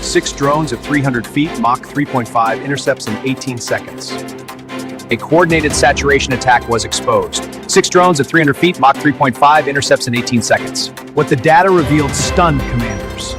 6 drones at 300 feet, Mach 3.5 intercepts in 18 seconds. A coordinated saturation attack was exposed. 6 drones at 300 feet, Mach 3.5 intercepts in 18 seconds. What the data revealed stunned commanders.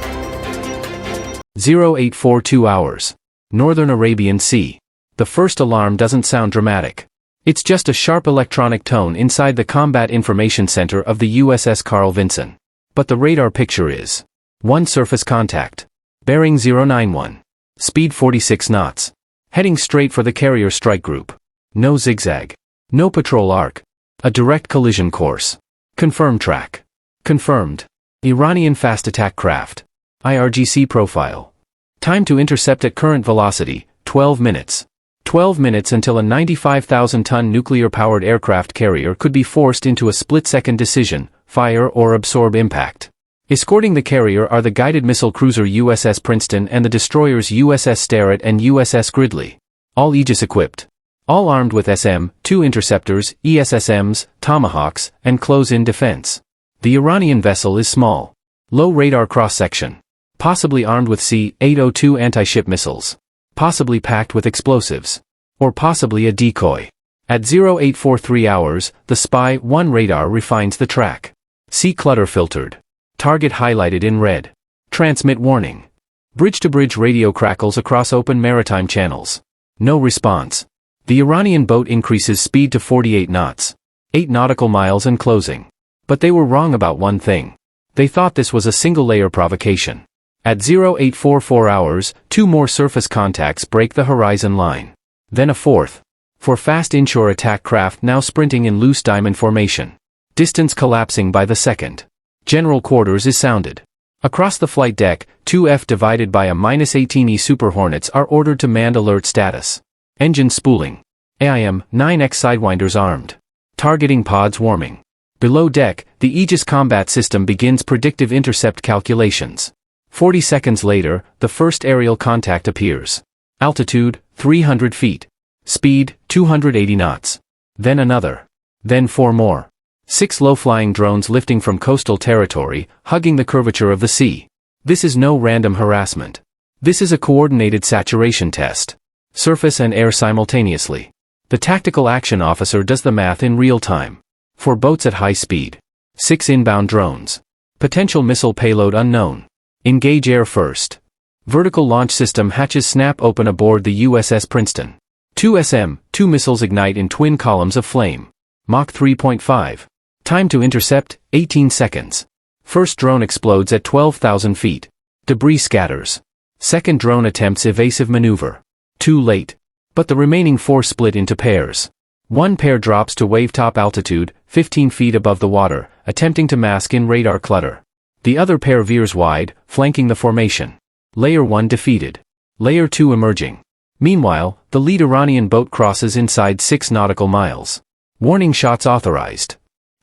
0842 hours. Northern Arabian Sea. The first alarm doesn't sound dramatic. It's just a sharp electronic tone inside the Combat Information Center of the USS Carl Vinson. But the radar picture is 1 surface contact. Bearing 091. Speed 46 knots. Heading straight for the carrier strike group. No zigzag. No patrol arc. A direct collision course. Confirmed track. Confirmed. Iranian fast attack craft. IRGC profile. Time to intercept at current velocity, 12 minutes. 12 minutes until a 95,000-ton nuclear-powered aircraft carrier could be forced into a split-second decision, fire or absorb impact. Escorting the carrier are the guided missile cruiser USS Princeton and the destroyers USS Starrett and USS Gridley. All Aegis-equipped. All armed with SM-2 interceptors, ESSMs, Tomahawks, and close-in defense. The Iranian vessel is small. Low radar cross-section. Possibly armed with C-802 anti-ship missiles. Possibly packed with explosives. Or possibly a decoy. At 0843 hours, the Spy-1 radar refines the track. See clutter filtered. Target highlighted in red. Transmit warning. Bridge-to-bridge radio crackles across open maritime channels. No response. The Iranian boat increases speed to 48 knots. 8 nautical miles and closing. But they were wrong about one thing. They thought this was a single-layer provocation. At 0844 hours, 2 more surface contacts break the horizon line. Then a 4th. For fast inshore attack craft now sprinting in loose diamond formation. Distance collapsing by the second. General quarters is sounded. Across the flight deck, 2F divided by a -18E Super Hornets are ordered to manned alert status. Engine spooling. AIM-9X Sidewinders armed. Targeting pods warming. Below deck, the Aegis combat system begins predictive intercept calculations. 40 seconds later, the first aerial contact appears. Altitude, 300 feet. Speed, 280 knots. Then another. Then 4 more. 6 low-flying drones lifting from coastal territory, hugging the curvature of the sea. This is no random harassment. This is a coordinated saturation test. Surface and air simultaneously. The tactical action officer does the math in real time. 4 boats at high speed. 6 inbound drones. Potential missile payload unknown. Engage air first. Vertical launch system hatches snap open aboard the USS Princeton. 2 SM-2 missiles ignite in twin columns of flame. Mach 3.5. Time to intercept, 18 seconds. First drone explodes at 12,000 feet. Debris scatters. Second drone attempts evasive maneuver. Too late. But the remaining 4 split into pairs. One pair drops to wave-top altitude, 15 feet above the water, attempting to mask in radar clutter. The other pair veers wide, flanking the formation. Layer 1 defeated. Layer 2 emerging. Meanwhile, the lead Iranian boat crosses inside 6 nautical miles. Warning shots authorized.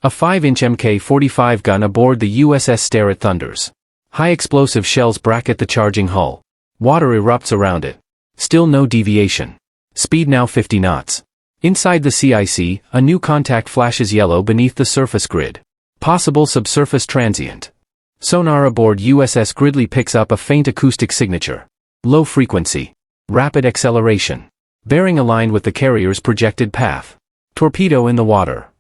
A 5-inch Mk-45 gun aboard the USS Starrett thunders. High explosive shells bracket the charging hull. Water erupts around it. Still no deviation. Speed now 50 knots. Inside the CIC, a new contact flashes yellow beneath the surface grid. Possible subsurface transient. Sonar aboard USS Gridley picks up a faint acoustic signature. Low frequency. Rapid acceleration. Bearing aligned with the carrier's projected path. Torpedo in the water.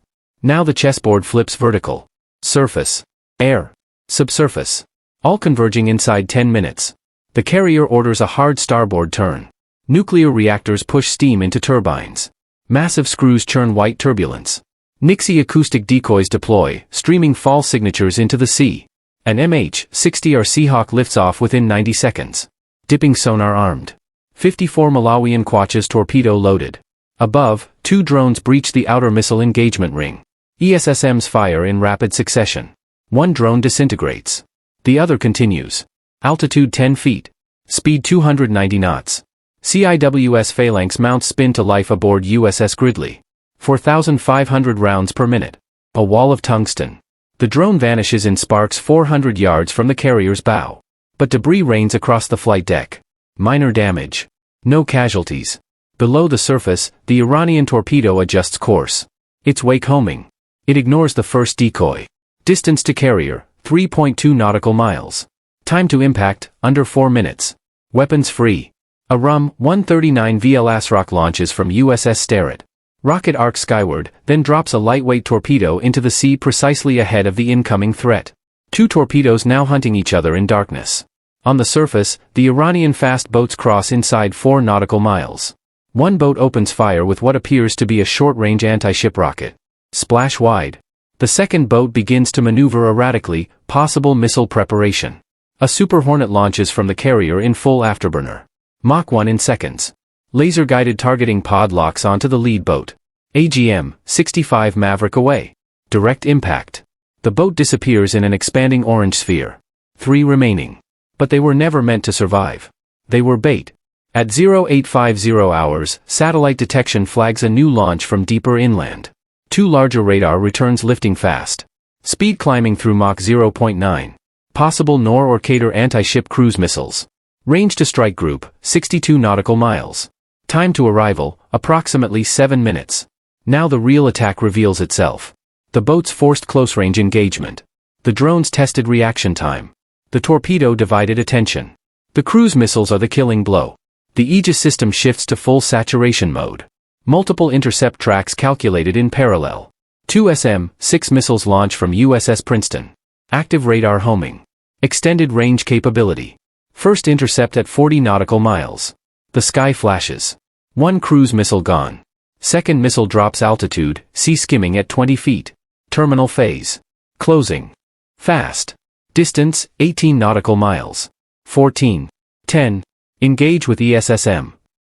Now the chessboard flips vertical. Surface. Air. Subsurface. All converging inside 10 minutes. The carrier orders a hard starboard turn. Nuclear reactors push steam into turbines. Massive screws churn white turbulence. Nixie acoustic decoys deploy, streaming false signatures into the sea. An MH-60R Seahawk lifts off within 90 seconds. Dipping sonar armed. 54 Malawian Quachas torpedo loaded. Above, 2 drones breach the outer missile engagement ring. ESSMs fire in rapid succession. 1 drone disintegrates. The other continues. Altitude 10 feet. Speed 290 knots. CIWS Phalanx mounts spin to life aboard USS Gridley. 4,500 rounds per minute. A wall of tungsten. The drone vanishes in sparks 400 yards from the carrier's bow. But debris rains across the flight deck. Minor damage. No casualties. Below the surface, the Iranian torpedo adjusts course. It's wake homing. It ignores the first decoy. Distance to carrier, 3.2 nautical miles. Time to impact, under 4 minutes. Weapons free. A RUM-139 VLS rock launches from USS Starrett. Rocket arcs skyward, then drops a lightweight torpedo into the sea precisely ahead of the incoming threat. Two torpedoes now hunting each other in darkness. On the surface, the Iranian fast boats cross inside 4 nautical miles. One boat opens fire with what appears to be a short-range anti-ship rocket. Splash wide. The second boat begins to maneuver erratically, possible missile preparation. A Super Hornet launches from the carrier in full afterburner. Mach 1 in seconds. Laser-guided targeting pod locks onto the lead boat. AGM-65 Maverick away. Direct impact. The boat disappears in an expanding orange sphere. 3 remaining. But they were never meant to survive. They were bait. At 0850 hours, satellite detection flags a new launch from deeper inland. 2 larger radar returns lifting fast. Speed climbing through Mach 0.9. Possible Nor or Kater anti-ship cruise missiles. Range to strike group, 62 nautical miles. Time to arrival, approximately 7 minutes. Now the real attack reveals itself. The boats forced close-range engagement. The drones tested reaction time. The torpedo divided attention. The cruise missiles are the killing blow. The Aegis system shifts to full saturation mode. Multiple intercept tracks calculated in parallel. 2 SM-6 missiles launch from USS Princeton. Active radar homing. Extended range capability. First intercept at 40 nautical miles. The sky flashes. 1 cruise missile gone. Second missile drops altitude, sea skimming at 20 feet. Terminal phase. Closing. Fast. Distance, 18 nautical miles. 14. 10. Engage with ESSM.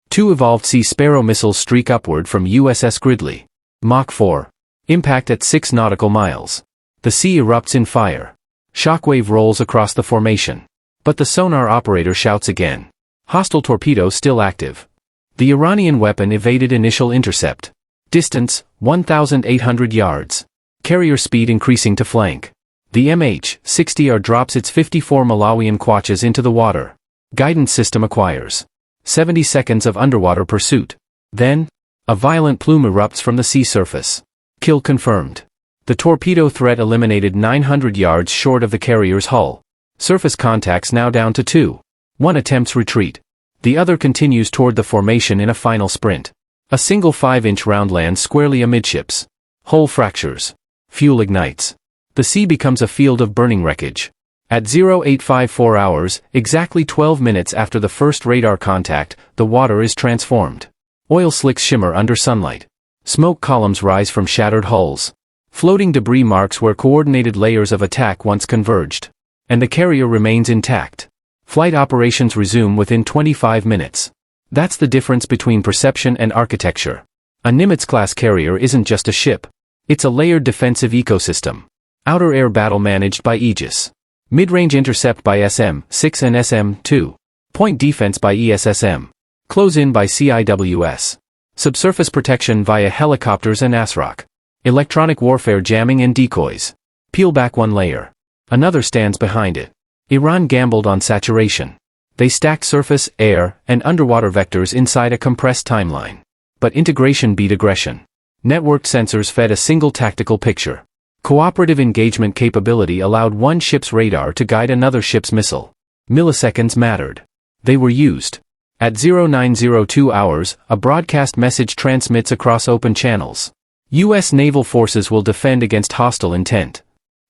2 evolved Sea Sparrow missiles streak upward from USS Gridley. Mach 4. Impact at 6 nautical miles. The sea erupts in fire. Shockwave rolls across the formation. But the sonar operator shouts again. Hostile torpedo still active. The Iranian weapon evaded initial intercept. Distance, 1,800 yards. Carrier speed increasing to flank. The MH-60R drops its 54 Malawian Quachas into the water. Guidance system acquires 70 seconds of underwater pursuit. Then, a violent plume erupts from the sea surface. Kill confirmed. The torpedo threat eliminated 900 yards short of the carrier's hull. Surface contacts now down to 2. One attempts retreat. The other continues toward the formation in a final sprint. A single 5-inch round lands squarely amidships. Hull fractures. Fuel ignites. The sea becomes a field of burning wreckage. At 0854 hours, exactly 12 minutes after the first radar contact, the water is transformed. Oil slicks shimmer under sunlight. Smoke columns rise from shattered hulls. Floating debris marks where coordinated layers of attack once converged. And the carrier remains intact. Flight operations resume within 25 minutes. That's the difference between perception and architecture. A Nimitz-class carrier isn't just a ship. It's a layered defensive ecosystem. Outer air battle managed by Aegis. Mid-range intercept by SM-6 and SM-2. Point defense by ESSM. Close-in by CIWS. Subsurface protection via helicopters and ASROC. Electronic warfare jamming and decoys. Peel back one layer. Another stands behind it. Iran gambled on saturation. They stacked surface, air, and underwater vectors inside a compressed timeline. But integration beat aggression. Networked sensors fed a single tactical picture. Cooperative engagement capability allowed one ship's radar to guide another ship's missile. Milliseconds mattered. They were used. At 0902 hours, a broadcast message transmits across open channels. U.S. naval forces will defend against hostile intent.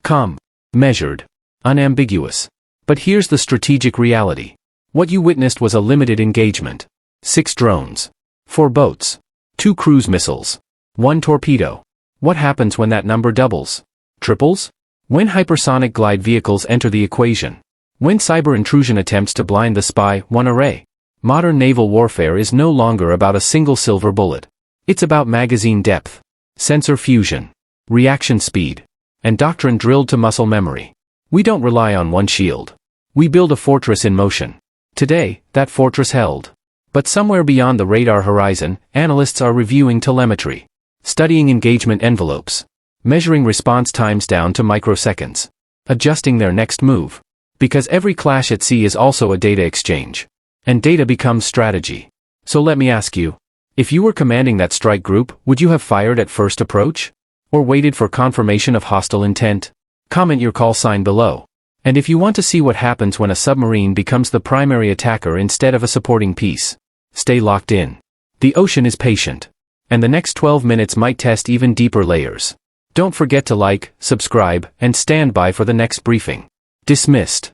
Calm. Measured. Unambiguous. But here's the strategic reality. What you witnessed was a limited engagement. 6 drones. 4 boats. 2 cruise missiles. 1 torpedo. What happens when that number doubles? Triples? When hypersonic glide vehicles enter the equation. When cyber intrusion attempts to blind the spy, one array. Modern naval warfare is no longer about a single silver bullet. It's about magazine depth, sensor fusion, reaction speed, and doctrine drilled to muscle memory. We don't rely on one shield. We build a fortress in motion. Today, that fortress held. But somewhere beyond the radar horizon, analysts are reviewing telemetry. Studying engagement envelopes. Measuring response times down to microseconds. Adjusting their next move. Because every clash at sea is also a data exchange. And data becomes strategy. So let me ask you. If you were commanding that strike group, would you have fired at first approach? Or waited for confirmation of hostile intent? Comment your call sign below. And if you want to see what happens when a submarine becomes the primary attacker instead of a supporting piece, stay locked in. The ocean is patient. And the next 12 minutes might test even deeper layers. Don't forget to like, subscribe, and stand by for the next briefing. Dismissed.